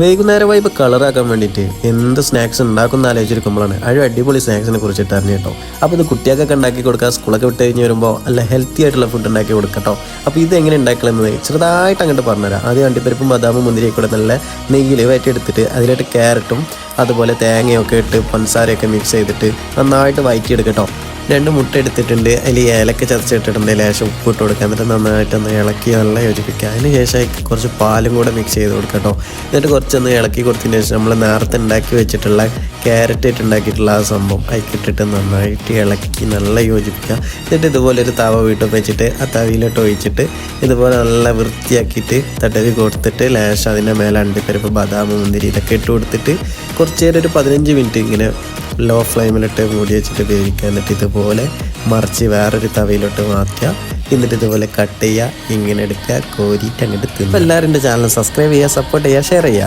വൈകുന്നേരം വൈബ് കളറാക്കാൻ വേണ്ടിയിട്ട് എന്ത് സ്നാക്സ് ഉണ്ടാക്കുന്ന ആലോചിച്ചിരിക്കുമ്പോഴാണ് അടിപൊളി സ്നാക്സിനെ കുറിച്ചിട്ട് അറിഞ്ഞു കേട്ടോ. അപ്പോൾ ഇത് കുട്ടികൾക്കൊക്കെ ഉണ്ടാക്കി കൊടുക്കുക, സ്കൂളൊക്കെ വിട്ട് കഴിഞ്ഞ് വരുമ്പോൾ നല്ല ഹെൽത്തി ആയിട്ടുള്ള ഫുഡ് ഉണ്ടാക്കി കൊടുക്കട്ടോ. അപ്പോൾ ഇത് എങ്ങനെ ഉണ്ടാക്കണമെന്നത് ചെറുതായിട്ട് അങ്ങോട്ട് പറഞ്ഞുതരാം. ആദ്യം അണ്ടിപ്പരിപ്പും ബദാമും മുന്തിരിയൊക്കെ കൂടെ നല്ല നെയ്യിൽ വയറ്റിയെടുത്തിട്ട് അതിലായിട്ട് ക്യാരറ്റും അതുപോലെ തേങ്ങയൊക്കെ ഇട്ട് പഞ്ചസാരയൊക്കെ മിക്സ് ചെയ്തിട്ട് നന്നായിട്ട് വയറ്റിയെടുക്കട്ടോ. 2 മുട്ട എടുത്തിട്ടുണ്ട്, അതിൽ ഏലക്ക ചതച്ചിട്ടിട്ടുണ്ട്, ലേശം ഉപ്പിട്ട് കൊടുക്കുക, എന്നിട്ട് നന്നായിട്ടൊന്ന് ഇളക്കി നല്ല യോജിപ്പിക്കുക. അതിന് ശേഷം കുറച്ച് പാലും കൂടെ മിക്സ് ചെയ്ത് കൊടുക്കട്ടോ. എന്നിട്ട് കുറച്ചൊന്ന് ഇളക്കി കൊടുത്തതിന് ശേഷം നമ്മൾ നേരത്തെ ഉണ്ടാക്കി വെച്ചിട്ടുള്ള ക്യാരറ്റ് ആയിട്ട് ഉണ്ടാക്കിയിട്ടുള്ള ആ സംഭവം അതിക്കിട്ടിട്ട് നന്നായിട്ട് ഇളക്കി നല്ല യോജിപ്പിക്കുക. എന്നിട്ട് ഇതുപോലെ ഒരു തവ വീട്ടിൽ വെച്ചിട്ട് ആ തവയിലോട്ട് ഒഴിച്ചിട്ട് ഇതുപോലെ നല്ല വൃത്തിയാക്കിയിട്ട് തടവി കൊടുത്തിട്ട് ലേശം അതിൻ്റെ മേലെ അണ്ടിപ്പരിപ്പ് ബദാം മുന്തിരി ഇതൊക്കെ ഇട്ട് കൊടുത്തിട്ട് കുറച്ച് നേരം ഒരു 15 മിനിറ്റ് ഇങ്ങനെ ലോ ഫ്ലെയിമിലിട്ട് മൂടി വെച്ചിട്ട് വേവിക്കുക. എന്നിട്ട് ഇതുപോലെ മറിച്ച് വേറൊരു തവയിലോട്ട് മാറ്റുക. എന്നിട്ട് ഇതുപോലെ കട്ട് ചെയ്യുക, ഇങ്ങനെ എടുക്കുക, കോരിയിട്ട് അങ്ങോട്ട് തിന്നുക. എല്ലാവരും എൻ്റെ ചാനൽ സബ്സ്ക്രൈബ് ചെയ്യുക, സപ്പോർട്ട് ചെയ്യുക, ഷെയർ ചെയ്യുക.